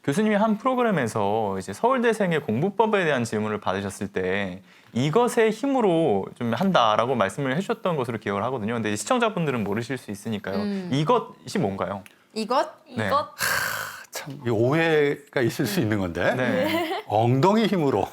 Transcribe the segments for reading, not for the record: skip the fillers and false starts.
교수님이 한 프로그램에서 이제 서울대생의 공부법에 대한 질문을 받으셨을 때 이것의 힘으로 좀 한다라고 말씀을 해주셨던 것으로 기억을 하거든요. 근데 시청자분들은 모르실 수 있으니까요. 이것이 뭔가요? 이것? 네. 참 오해가 있을 수 있는 건데 네. 엉덩이 힘으로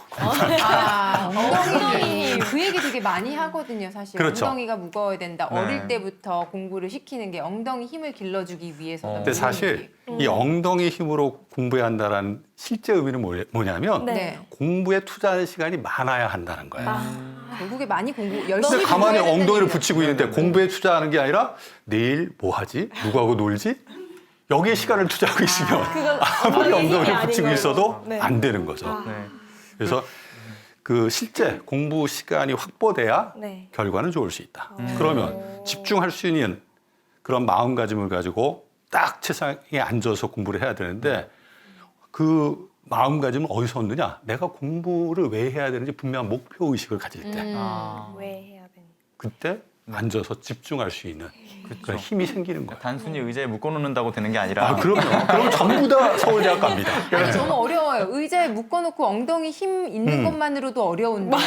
엉덩이 힘. 그 얘기 되게 많이 하거든요, 사실. 그렇죠. 엉덩이가 무거워야 된다. 네. 어릴 때부터 공부를 시키는 게 엉덩이 힘을 길러주기 위해서. 근데 사실 이 엉덩이 힘으로 공부해야 한다는 실제 의미는 뭐냐면 네. 공부에 투자하는 시간이 많아야 한다는 거예요. 결국에 많이 공부 근데 열심히 가만히 공부해야 된다는 엉덩이를 얘기죠. 붙이고 있는데 공부에 투자하는 게 아니라 내일 뭐 하지? 누구하고 놀지? 여기에 시간을 투자하고 있으면 아무리 엉덩이를 붙이고 있어도 네. 안 되는 거죠. 네. 그래서 그 실제 공부 시간이 확보돼야 네. 결과는 좋을 수 있다. 그러면 집중할 수 있는 그런 마음가짐을 가지고 딱 책상에 앉아서 공부를 해야 되는데 그 마음가짐은 어디서 얻느냐? 내가 공부를 왜 해야 되는지 분명한 목표 의식을 가질 때 왜 해야 되는? 그때 앉아서 집중할 수 있는 그런 힘이 생기는 거예요. 단순히 의자에 묶어놓는다고 되는 게 아니라 아, 그럼요. 그럼 전부 다 서울대학 갑니다. 아니, 너무 어려워요. 의자에 묶어놓고 엉덩이 힘 있는 것만으로도 어려운데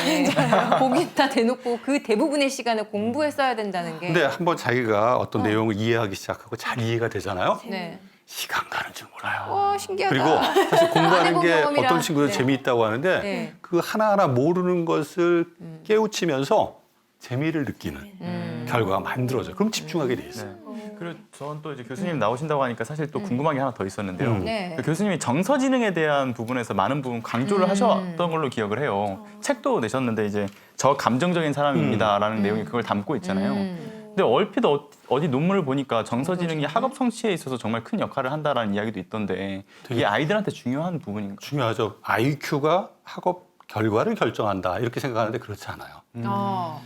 거기다 대놓고 그 대부분의 시간을 공부에 써야 된다는 게. 근데 한번 자기가 어떤 내용을 이해하기 시작하고 잘 이해가 되잖아요. 네. 시간 가는 줄 몰라요. 와, 신기하다. 그리고 사실 안 공부하는 해본 게 경험이라. 어떤 친구들 네. 재미있다고 하는데 네. 그 하나하나 모르는 것을 깨우치면서 재미를 느끼는 결과가 만들어져요. 그럼 집중하게 돼 있어요. 네. 그리고 저는 또 이제 교수님 나오신다고 하니까 사실 또 궁금한 게 하나 더 있었는데요. 네. 그 교수님이 정서지능에 대한 부분에서 많은 부분 강조를 하셨던 걸로 기억을 해요. 책도 내셨는데 이제 저 감정적인 사람입니다라는 내용이 그걸 담고 있잖아요. 근데 얼핏 어디 논문을 보니까 정서지능이 학업 성취에 있어서 정말 큰 역할을 한다라는 이야기도 있던데 이게 아이들한테 중요한 부분인가요? 중요하죠. IQ가 학업 결과를 결정한다 이렇게 생각하는데 그렇지 않아요.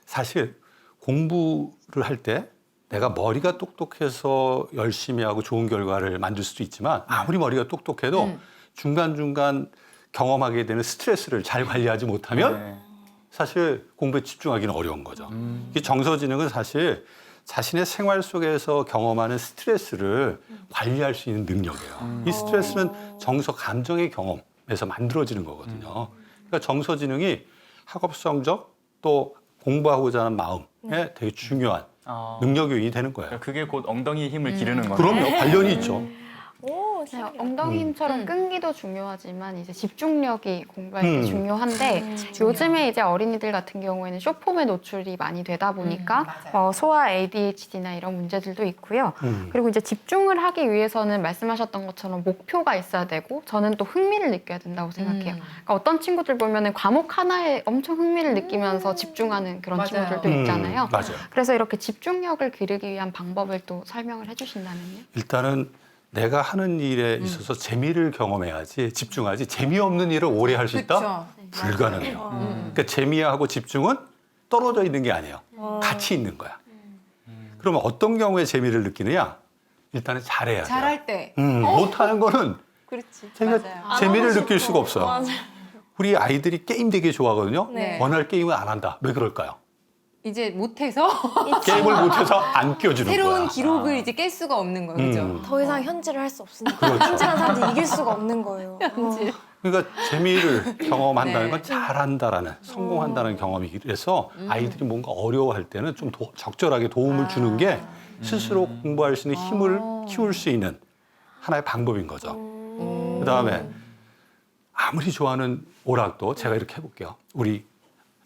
사실 공부를 할 때 내가 머리가 똑똑해서 열심히 하고 좋은 결과를 만들 수도 있지만 아무리 머리가 똑똑해도 중간중간 경험하게 되는 스트레스를 잘 관리하지 못하면 네. 사실 공부에 집중하기는 어려운 거죠. 이 정서지능은 사실 자신의 생활 속에서 경험하는 스트레스를 관리할 수 있는 능력이에요. 이 스트레스는 정서, 감정의 경험에서 만들어지는 거거든요. 그러니까 정서지능이 학업 성적 또 공부하고자 하는 마음에 되게 중요한 능력 요인이 되는 거예요. 그게 곧 엉덩이 힘을 기르는 거예요. 그럼요, 관련이 있죠. 오, 네, 신기하다. 엉덩이 힘처럼 끈기도 중요하지만 이제 집중력이 공부할 때 중요한데 집중력. 요즘에 이제 어린이들 같은 경우에는 쇼폼에 노출이 많이 되다 보니까 맞아요. 소아 ADHD나 이런 문제들도 있고요. 그리고 이제 집중을 하기 위해서는 말씀하셨던 것처럼 목표가 있어야 되고 저는 또 흥미를 느껴야 된다고 생각해요. 그러니까 어떤 친구들 보면은 과목 하나에 엄청 흥미를 느끼면서 집중하는 그런 맞아요. 친구들도 있잖아요. 맞아요. 그래서 이렇게 집중력을 기르기 위한 방법을 또 설명을 해주신다면요. 일단은 내가 하는 일에 있어서 재미를 경험해야지 집중하지 재미없는 일을 오래 할 수 있다? 그쵸. 불가능해요. 그러니까 재미하고 집중은 떨어져 있는 게 아니에요. 같이 있는 거야. 그러면 어떤 경우에 재미를 느끼느냐? 일단은 잘해야 돼요. 잘할 때. 못하는 거는 그렇지. 자기가 맞아요. 재미를 느낄 수가 없어요. 맞아요. 우리 아이들이 게임 되게 좋아하거든요. 네. 원할 게임을 안 한다. 왜 그럴까요? 이제 못해서 게임을 못해서 안 껴주는 새로운 거야. 기록을 이제 깰 수가 없는 거예요. 그죠? 더 이상 현질을 할 수 없으니까 그렇죠. 현질한 사람들 이길 수가 없는 거예요. 그러니까 재미를 경험한다는 네. 건 잘한다라는 성공한다는 경험이라서 아이들이 뭔가 어려워할 때는 좀 적절하게 도움을 주는 게 스스로 공부할 수 있는 힘을 키울 수 있는 하나의 방법인 거죠. 그다음에 아무리 좋아하는 오락도 제가 이렇게 해볼게요. 우리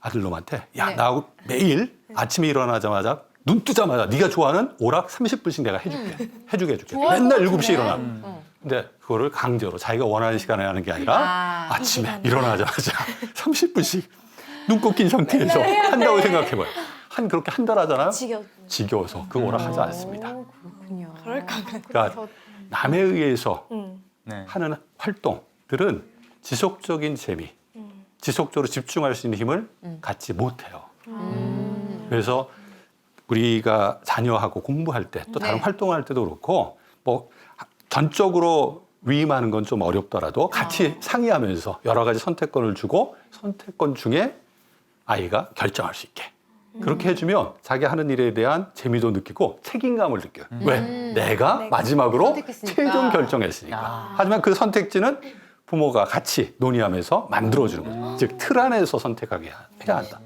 아들놈한테 야 네. 나하고 매일 아침에 일어나자마자 눈 뜨자마자 네가 좋아하는 오락 30분씩 내가 해주게. 좋아할 맨날 것 7시에 일어나. 같은데. 근데 그거를 강제로 자기가 원하는 시간에 하는 게 아니라 아침에 일어나자마자 30분씩 눈꼭 낀 상태에서 한다고 생각해봐요. 그렇게 한 달 하잖아요. 지겨워서 그 오락 하지 않습니다. 그렇군요. 그럴까? 그러니까 남에 의해서 네. 하는 활동들은 지속적인 재미, 지속적으로 집중할 수 있는 힘을 갖지 못해요. 그래서 우리가 자녀하고 공부할 때 또 다른 네. 활동할 때도 그렇고 뭐 전적으로 위임하는 건 좀 어렵더라도 같이 상의하면서 여러 가지 선택권을 주고 선택권 중에 아이가 결정할 수 있게 그렇게 해주면 자기 하는 일에 대한 재미도 느끼고 책임감을 느껴요. 왜? 내가 마지막으로 선택했으니까. 최종 결정했으니까. 아. 하지만 그 선택지는 부모가 같이 논의하면서 만들어주는 거죠. 즉, 틀 안에서 선택하게 해야 한다.